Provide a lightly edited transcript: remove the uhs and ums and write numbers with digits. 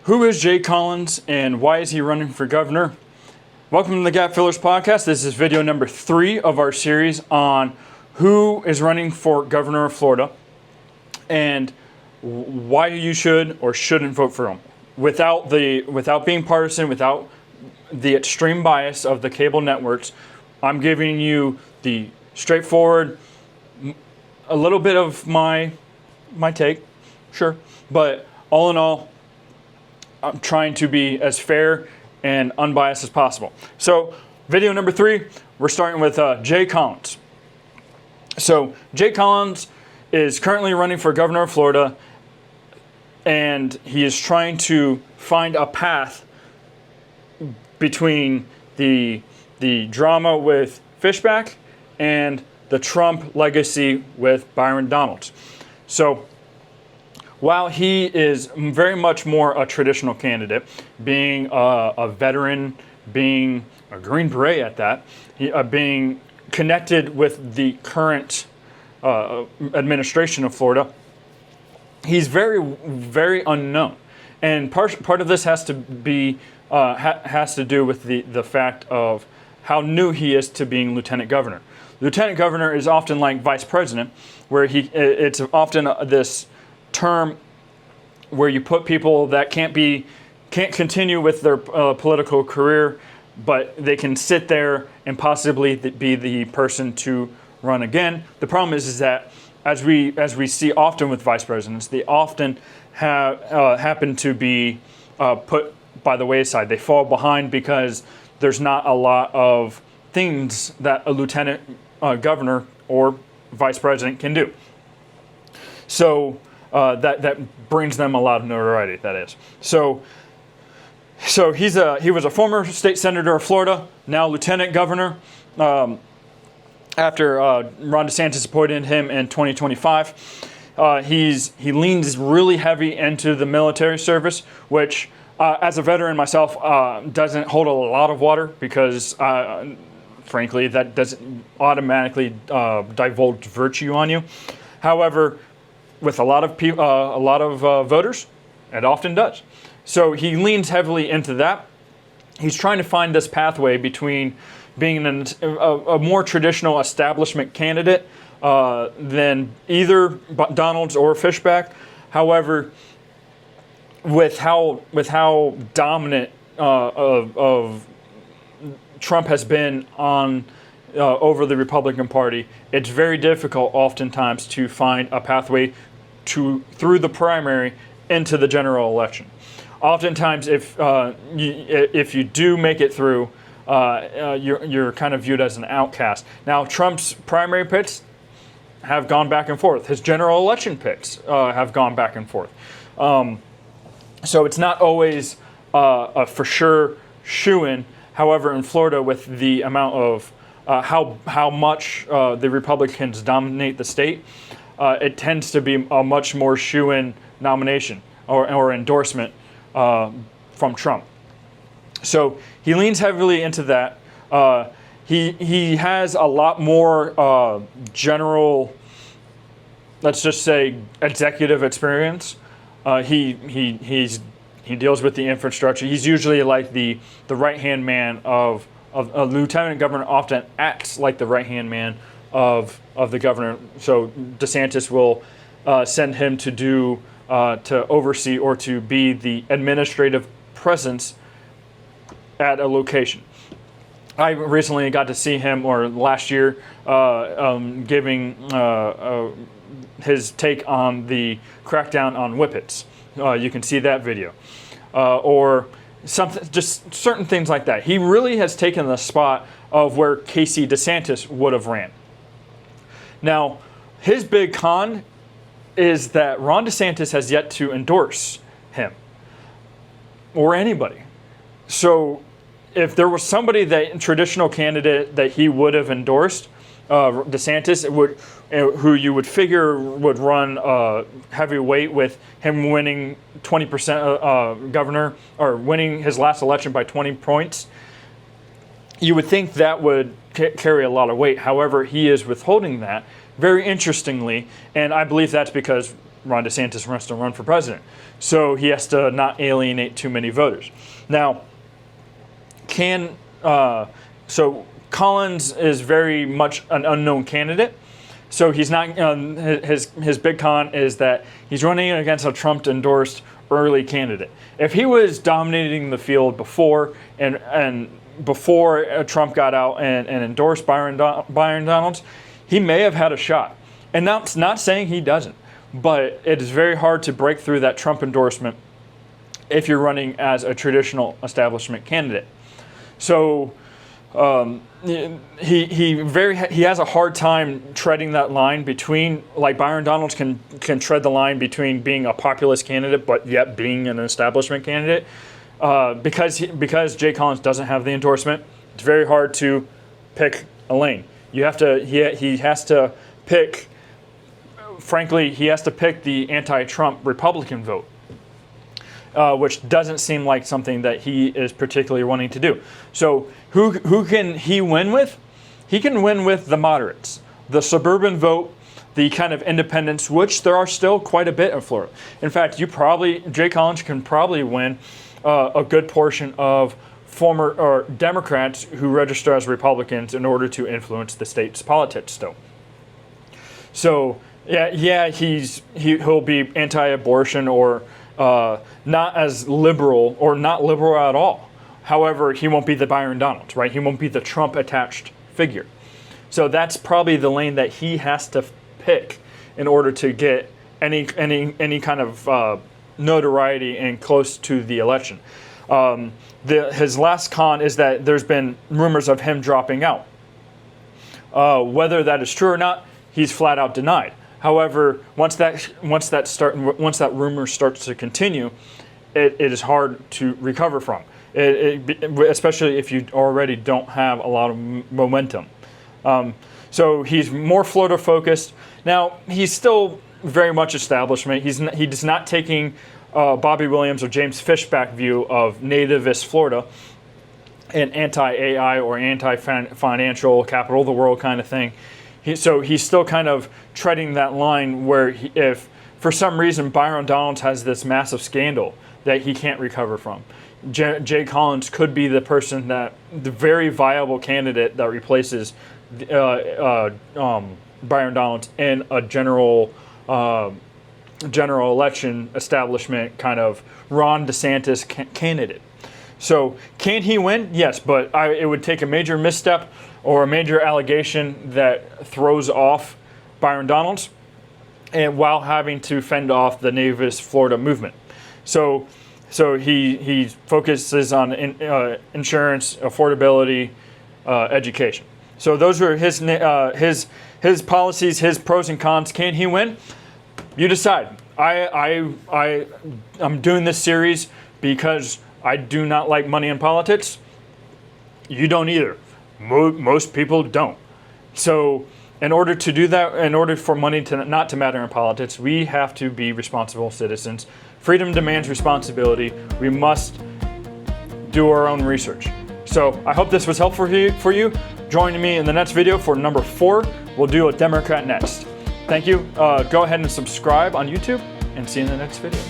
Who is Jay Collins and why is he running for governor? Welcome to the Gap Fillers podcast. This is video number 3 of our series on who is running for governor of Florida and why you should or shouldn't vote for him. Without being partisan, without the extreme bias of the cable networks, I'm giving you the straightforward, a little bit of my take, sure, but all in all, I'm trying to be as fair and unbiased as possible. So, video number 3, we're starting with Jay Collins. So, Jay Collins is currently running for governor of Florida, and he is trying to find a path between the drama with Fishback and the Trump legacy with Byron Donalds. So, while he is very much more a traditional candidate, being a veteran, being a Green Beret at that, being connected with the current administration of Florida, he's very, very unknown. And part of this has to be has to do with the fact of how new he is to being lieutenant governor. Lieutenant governor is often like vice president, where it's often this term where you put people that can't continue with their political career, but they can sit there and possibly be the person to run again. The problem is that as we see often with vice presidents, they often happen to be put by the wayside. They fall behind because there's not a lot of things that a lieutenant governor or vice president can do. So that brings them a lot of notoriety. That is. So he was a former state senator of Florida, now lieutenant governor. After Ron DeSantis appointed him in 2025, he leans really heavy into the military service, which, as a veteran myself, doesn't hold a lot of water because, frankly, that doesn't automatically divulge virtue on you. However, with a lot of voters, it often does. So he leans heavily into that. He's trying to find this pathway between being a more traditional establishment candidate than either Donalds or Fishback. However, with how dominant of Trump has been on over the Republican Party, it's very difficult oftentimes to find a pathway through the primary into the general election. Oftentimes, if you do make it through, you're kind of viewed as an outcast. Now, Trump's primary picks have gone back and forth. His general election picks have gone back and forth. So it's not always a for sure shoo-in. However, in Florida, with the amount of how much the Republicans dominate the state, it tends to be a much more shoo-in nomination or endorsement from Trump. So he leans heavily into that. He has a lot more general, let's just say, executive experience. He deals with the infrastructure. He's usually like the right-hand man of a lieutenant governor. Often acts like the right-hand man of the governor. So DeSantis will send him to oversee or to be the administrative presence at a location. I recently got to see him, or last year, giving his take on the crackdown on whippets. You can see that video, or something, just certain things like that. He really has taken the spot of where Casey DeSantis would have ran. Now, his big con is that Ron DeSantis has yet to endorse him or anybody. So if there was somebody traditional candidate that he would have endorsed, DeSantis who you would figure would run heavyweight with him winning 20% governor, or winning his last election by 20 points. You would think that would carry a lot of weight. However, he is withholding that, very interestingly, and I believe that's because Ron DeSantis wants to run for president. So he has to not alienate too many voters. Now, so Collins is very much an unknown candidate. So he's not, his big con is that he's running against a Trump-endorsed early candidate. If he was dominating the field before and before Trump got out and endorsed Byron Donalds, he may have had a shot. And not saying he doesn't, but it is very hard to break through that Trump endorsement if you're running as a traditional establishment candidate. So he has a hard time treading that line between, like Byron Donalds can tread the line between being a populist candidate but yet being an establishment candidate. Because Jay Collins doesn't have the endorsement, it's very hard to pick a lane. He has to pick. Frankly, he has to pick the anti-Trump Republican vote, which doesn't seem like something that he is particularly wanting to do. So who can he win with? He can win with the moderates, the suburban vote, the kind of independents, which there are still quite a bit in Florida. In fact, Jay Collins can probably win a good portion of former Democrats who register as Republicans in order to influence the state's politics still. So he'll be anti-abortion or not as liberal or not liberal at all. However, he won't be the Byron Donalds, right? He won't be the Trump-attached figure. So that's probably the lane that he has to pick in order to get any kind of notoriety and close to the election. His last con is that there's been rumors of him dropping out. Whether that is true or not, he's flat out denied. However, once that rumor starts to continue, it is hard to recover from. Especially if you already don't have a lot of momentum. So he's more Florida focused. Now he's still very much establishment. He's not taking Bobby Williams or James Fishback view of nativist Florida, an anti-AI or anti-financial capital of the world kind of thing. So he's still kind of treading that line where if for some reason Byron Donalds has this massive scandal that he can't recover from, Jay Collins could be the very viable candidate that replaces Byron Donalds in a general election establishment kind of Ron DeSantis candidate. So can he win? Yes, but it would take a major misstep or a major allegation that throws off Byron Donalds, and while having to fend off the nativist Florida movement. So he focuses on insurance, affordability, education. So those are his policies, his pros and cons. Can he win? You decide. I'm doing this series because I do not like money in politics. You don't either. Most people don't. So in order to do that, in order for money not to matter in politics, we have to be responsible citizens. Freedom demands responsibility. We must do our own research. So I hope this was helpful for you. Join me in the next video for number 4. We'll do a Democrat next. Thank you. Go ahead and subscribe on YouTube, and see you in the next video.